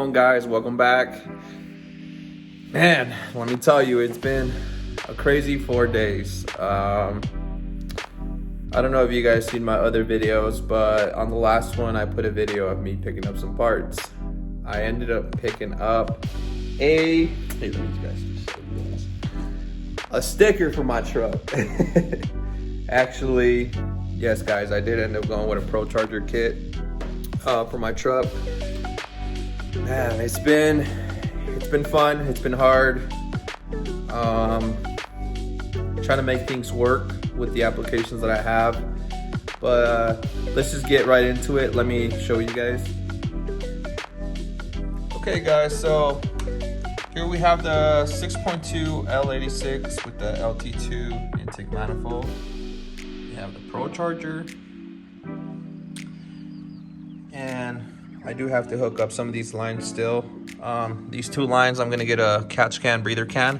going, guys? Welcome back. Man, let me tell you, it's been a crazy 4 days. I don't know if you guys seen my other videos, but on the last one I put a video of me picking up some parts. I ended up picking up a sticker for my truck. Actually, yes guys, I did end up going with a ProCharger kit for my truck. Man, it's been fun, it's been hard. Trying to make things work with the applications that I have. But let's just get right into it. Let me show you guys. Okay guys, so here we have the 6.2 L86 with the LT2 intake manifold. We have the ProCharger. And I do have to hook up some of these lines still. These two lines, I'm gonna get a catch can, breather can,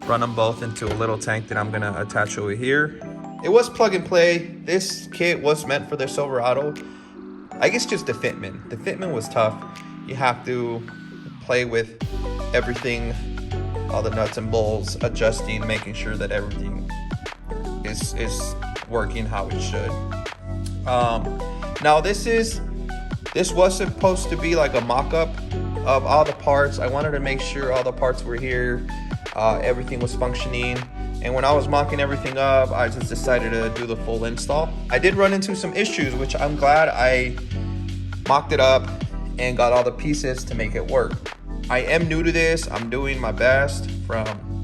run them both into a little tank that I'm gonna attach over here. It was plug and play. This kit was meant for the Silverado. I guess just the fitment. The fitment was tough. You have to play with everything, all the nuts and bolts, adjusting, making sure that everything is working how it should. Now this was supposed to be like a mock-up of all the parts. I wanted to make sure all the parts were here, everything was functioning. And when I was mocking everything up, I just decided to do the full install. I did run into some issues, which I'm glad I mocked it up and got all the pieces to make it work. I am new to this. I'm doing my best from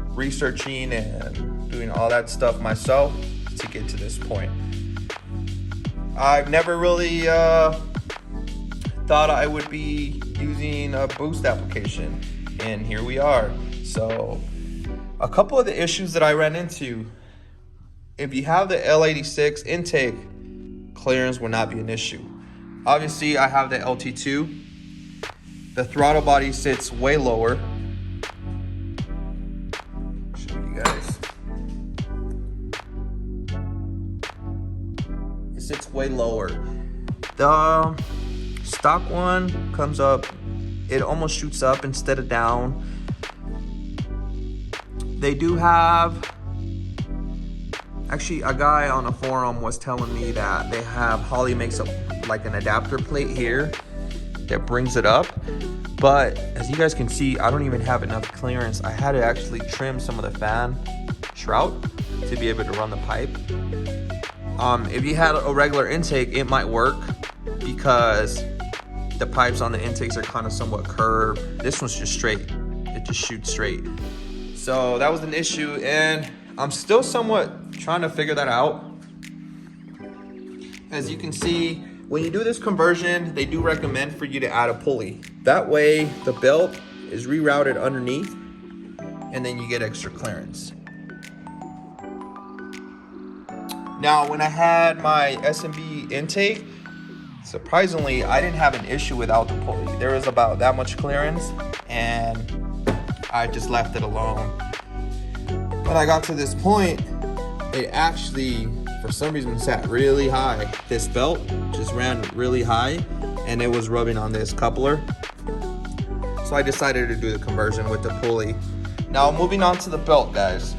researching and doing all that stuff myself to get to this point. I've never really thought I would be using a boost application, and here we are. So a couple of the issues that I ran into: if you have the L86 intake, clearance will not be an issue. Obviously I have the LT2. The throttle body sits way lower. Show you guys. It sits way lower. The stock one comes up, it almost shoots up instead of down. They do have, actually a guy on a forum was telling me that they have, Holley makes up like an adapter plate here that brings it up. But as you guys can see, I don't even have enough clearance. I had to actually trim some of the fan shroud to be able to run the pipe. If you had a regular intake, it might work because the pipes on the intakes are kind of somewhat curved. This one's just straight. It just shoots straight. So that was an issue, and I'm still somewhat trying to figure that out. As you can see, when you do this conversion, they do recommend for you to add a pulley. That way the belt is rerouted underneath and then you get extra clearance. Now, when I had my SMB intake, surprisingly, I didn't have an issue without the pulley. There was about that much clearance and I just left it alone. When I got to this point, it actually, for some reason, sat really high. This belt just ran really high and it was rubbing on this coupler. So I decided to do the conversion with the pulley. Now moving on to the belt, guys.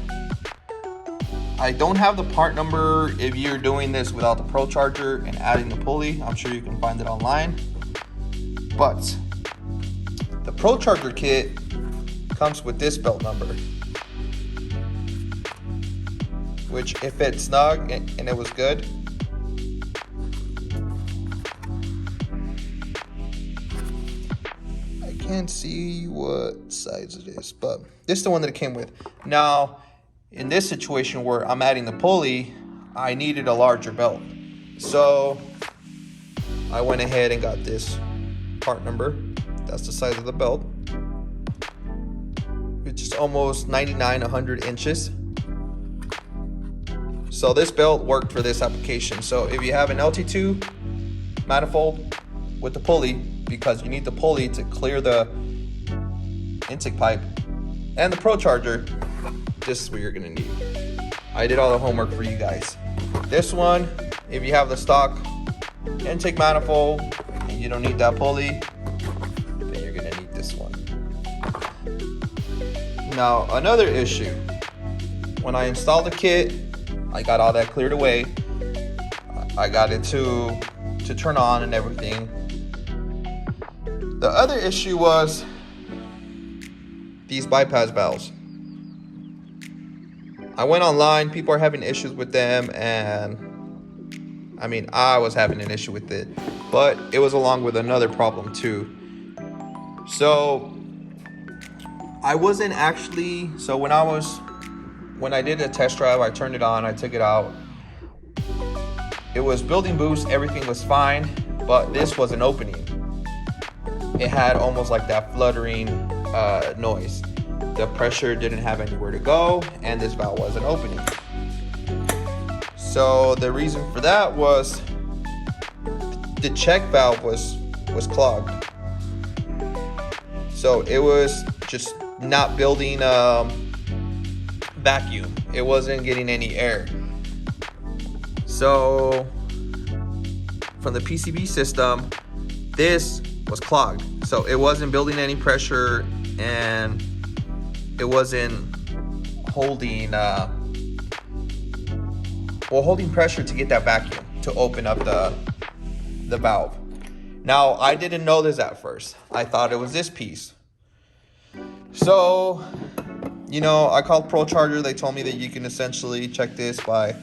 I don't have the part number if you're doing this without the ProCharger and adding the pulley. I'm sure you can find it online. But the ProCharger kit comes with this belt number, which if it's snug and it was good, I can't see what size it is, but this is the one that it came with. Now, in this situation where I'm adding the pulley, I needed a larger belt. So I went ahead and got this part number. That's the size of the belt. It's just almost 100 inches. So this belt worked for this application. So if you have an LT2 manifold with the pulley, because you need the pulley to clear the intake pipe, and the ProCharger, this is what you're gonna need. I did all the homework for you guys. This one, if you have the stock intake manifold and you don't need that pulley, then you're Now, another issue, when I installed the kit, I got all that cleared away. I got it to turn on and everything. The other issue was these bypass valves. I went online, people are having issues with them, and I mean, I was having an issue with it, but it was along with another problem too. So I wasn't actually, so when I did a test drive, I turned it on, I took it out. It was building boost, everything was fine, but this was an opening. It had almost like that fluttering noise. The pressure didn't have anywhere to go, and this valve wasn't opening. So the reason for that was the check valve was clogged. So it was just not building vacuum. It wasn't getting any air. So from the PCB system, this was clogged. So it wasn't building any pressure, and it wasn't holding holding pressure to get that vacuum to open up the valve. Now, I didn't know this at first. I thought it was this piece. So, I called ProCharger. They told me that you can essentially check this by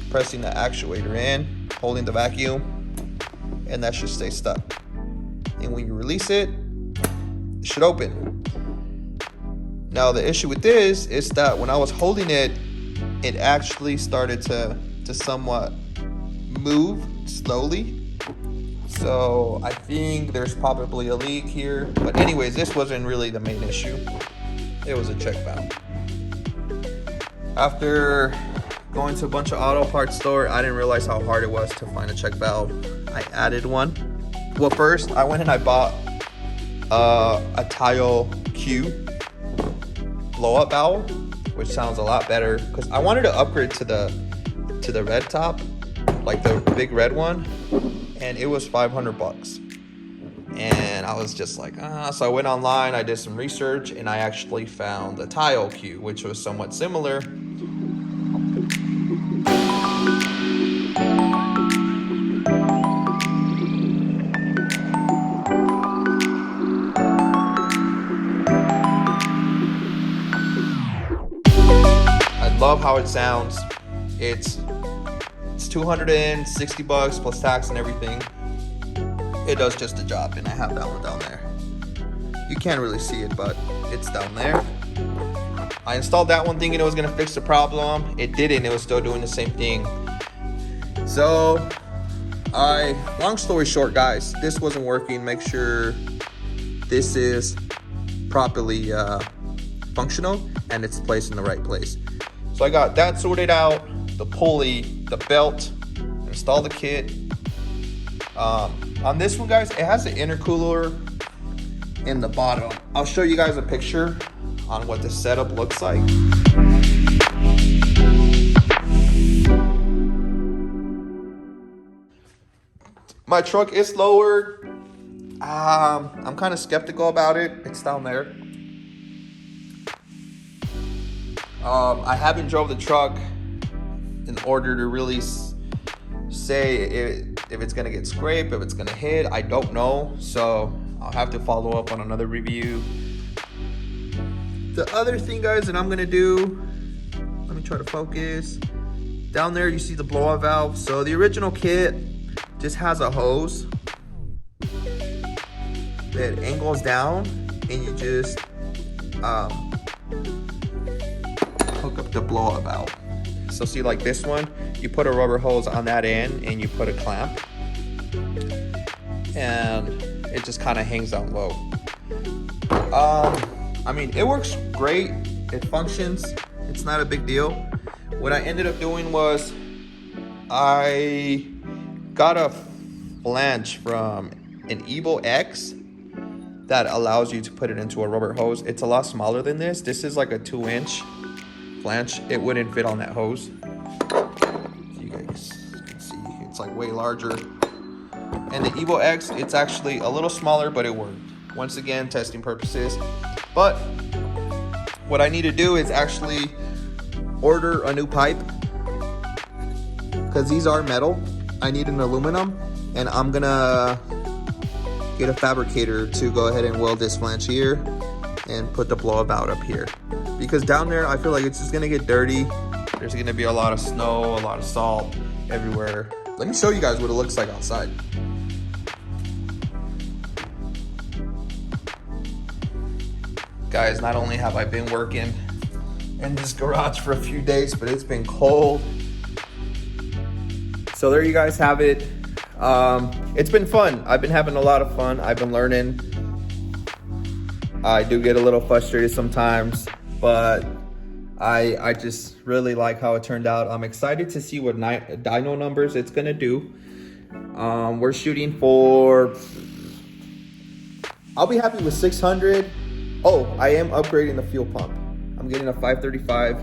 pressing the actuator in, holding the vacuum, and that should stay stuck. And when you release it, it should open. Now, the issue with this is that when I was holding it, it actually started to somewhat move slowly. So I think there's probably a leak here. But anyways, this wasn't really the main issue. It was a check valve. After going to a bunch of auto parts store, I didn't realize how hard it was to find a check valve. I added one. Well, first I went and I bought a tile Q blow up valve, which sounds a lot better because I wanted to upgrade to the red top, like the big red one, and it was $500. And I was just like, so I went online, I did some research, and I actually found the tile Q, which was somewhat similar. I love how it sounds. It's $260 plus tax and everything. It does just the job, and I have that one down there. You can't really see it, but it's down there. I installed that one thinking it was gonna fix the problem. It didn't. It was still doing the same thing. So long story short, guys, this wasn't working. Make sure this is properly functional and it's placed in the right place. So I got that sorted out, the pulley, the belt, installed the kit. On this one, guys, it has an intercooler in the bottom. I'll show you guys a picture on what the setup looks like. My truck is lowered. I'm kind of skeptical about it. It's down there. I haven't drove the truck in order to really say if it's gonna get scraped, if it's gonna hit. I don't know, so I'll have to follow up on another review. The other thing, guys, that I'm gonna do, let me try to focus. Down there you see the blow-off valve. So the original kit just has a hose that angles down, and you just hook up the blow-off valve. So see, like this one, you put a rubber hose on that end and you put a clamp, and it just kind of hangs down low. I mean, it works great. It functions. It's not a big deal. What I ended up doing was I got a flange from an Evo X that allows you to put it into a rubber hose. It's a lot smaller than this. This is like a 2-inch flange. It wouldn't fit on that hose. You guys can see it's like way larger. And the Evo X, it's actually a little smaller, but it worked. Once again, testing purposes. But what I need to do is actually order a new pipe, because these are metal. I need an aluminum, and I'm gonna get a fabricator to go ahead and weld this flange here and put the blowout up here, because down there I feel like it's just gonna get dirty. There's gonna be a lot of snow, a lot of salt everywhere. Let me show you guys what it looks like outside. Guys, not only have I been working in this garage for a few days, but it's been cold. So there you guys have it. It's been fun. I've been having a lot of fun. I've been learning. I do get a little frustrated sometimes, but I just really like how it turned out. I'm excited to see what dyno numbers it's gonna do. We're shooting for, I'll be happy with 600. Oh, I am upgrading the fuel pump. I'm getting a 535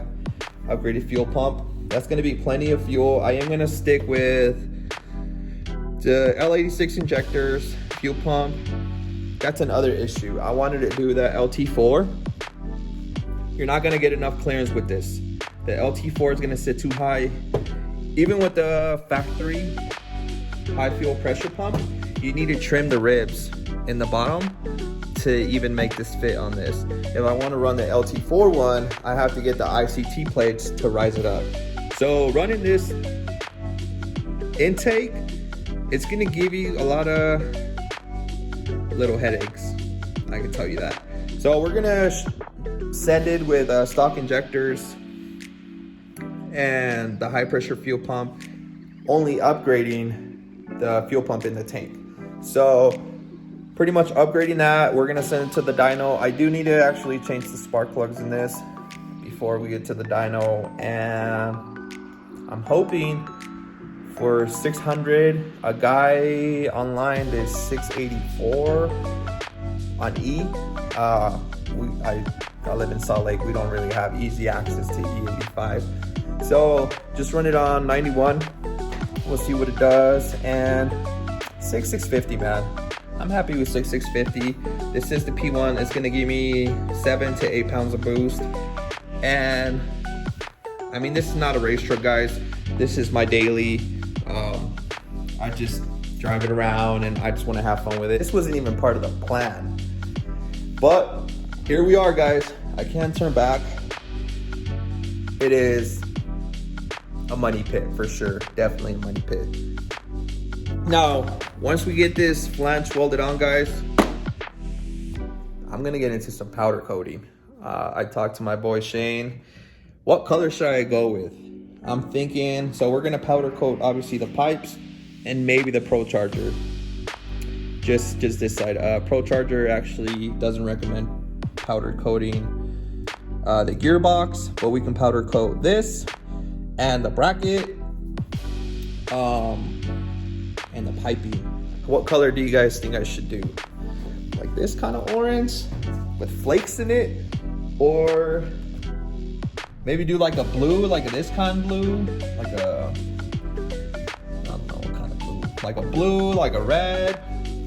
upgraded fuel pump. That's gonna be plenty of fuel. I am gonna stick with the L86 injectors, fuel pump. That's another issue. I wanted to do the LT4. You're not gonna get enough clearance with this. The LT4 is gonna sit too high. Even with the factory high fuel pressure pump, you need to trim the ribs in the bottom to even make this fit on this. If I want to run the LT4 one, I have to get the ICT plates to rise it up. So running this intake, it's gonna give you a lot of little headaches, I can tell you that. So we're gonna send it with stock injectors and the high pressure fuel pump, only upgrading the fuel pump in the tank. So pretty much upgrading that. We're gonna send it to the dyno. I do need to actually change the spark plugs in this before we get to the dyno, and I'm hoping for 600. A guy online did 684 on E. I live in Salt Lake. We don't really have easy access to E85. So just run it on 91. We'll see what it does. And 650, man. I'm happy with 650. This is the P1. It's gonna give me 7 to 8 pounds of boost. And I mean, this is not a race truck, guys. This is my daily. I just drive it around and I just wanna have fun with it. This wasn't even part of the plan. But here we are, guys. I can't turn back. It is a money pit for sure. Definitely a money pit. Now, once we get this flange welded on, guys, I'm gonna get into some powder coating. I talked to my boy Shane. What color should I go with? I'm thinking, so we're gonna powder coat obviously the pipes and maybe the ProCharger. Just this side. ProCharger actually doesn't recommend powder coating the gearbox, but we can powder coat this and the bracket. And the piping. What color do you guys think I should do? Like this kind of orange with flakes in it, or maybe do like a blue, like this kind of blue, like a, I don't know what kind of blue, like a blue, like a red.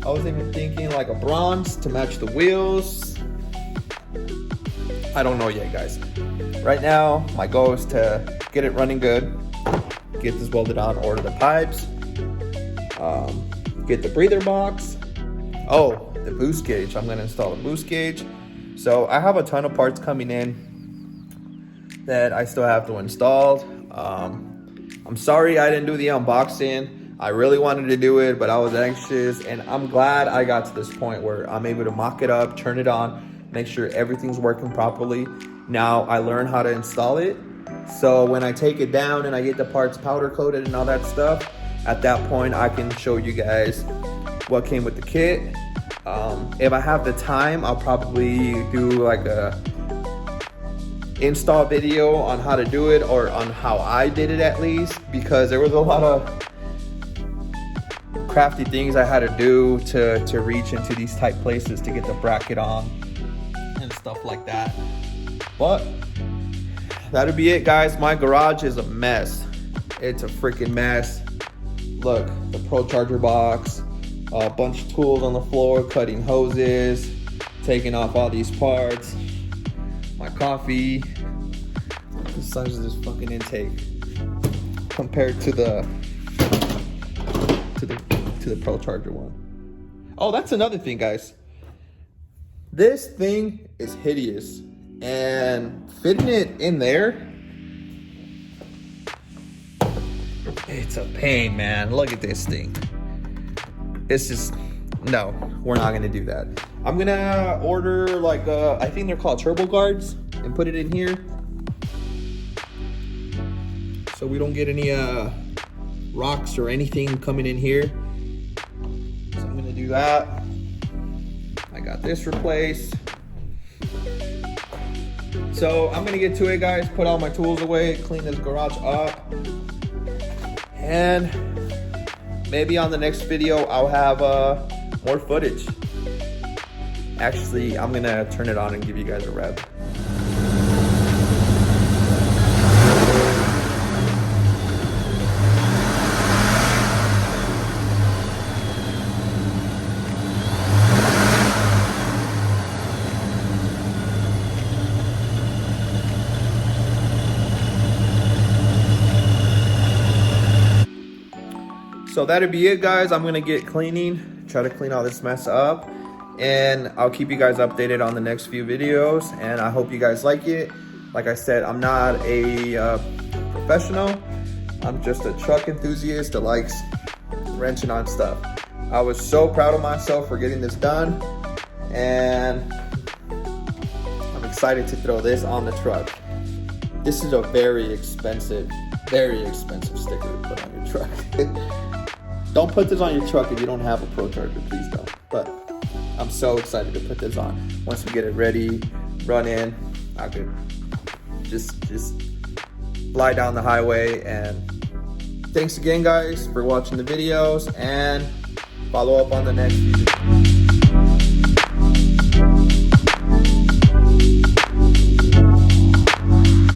I was even thinking like a bronze to match the wheels. I don't know yet, guys. Right now, my goal is to get it running good, get this welded on, order the pipes, get the breather box. Oh, the boost gauge. I'm gonna install a boost gauge. So I have a ton of parts coming in that I still have to install. I'm sorry I didn't do the unboxing. I really wanted to do it, but I was anxious, and I'm glad I got to this point where I'm able to mock it up, turn it on, make sure everything's working properly. Now I learn how to install it. So when I take it down and I get the parts powder coated and all that stuff, at that point I can show you guys what came with the kit. If I have the time, I'll probably do like a install video on how to do it, or on how I did it at least, because there was a lot of crafty things I had to do to reach into these tight places to get the bracket on and stuff like that. But that'll be it, guys. My garage is a mess. It's a freaking mess. Look, the ProCharger box, a bunch of tools on the floor, cutting hoses, taking off all these parts. my coffee. The size of this fucking intake compared to the ProCharger one. Oh, that's another thing, guys. This thing is hideous, and fitting it in there, it's a pain, man. Look at this thing. It's just, no, we're not gonna do that. I'm gonna order like I think they're called turbo guards, and put it in here so we don't get any rocks or anything coming in here. So I'm gonna do that. I got this replaced. So I'm gonna get to it, guys, put all my tools away, clean this garage up, and maybe on the next video I'll have more footage. Actually, I'm gonna turn it on and give you guys a rev. So that'll be it, guys. I'm gonna get cleaning, try to clean all this mess up, and I'll keep you guys updated on the next few videos, and I hope you guys like it. Like I said, I'm not a professional. I'm just a truck enthusiast that likes wrenching on stuff. I was so proud of myself for getting this done, and I'm excited to throw this on the truck. This is a very expensive sticker to put on your truck. Don't put this on your truck if you don't have a ProCharger, please don't. But I'm so excited to put this on. Once we get it ready, run in, I could just fly down the highway. And thanks again, guys, for watching the videos, and follow up on the next video.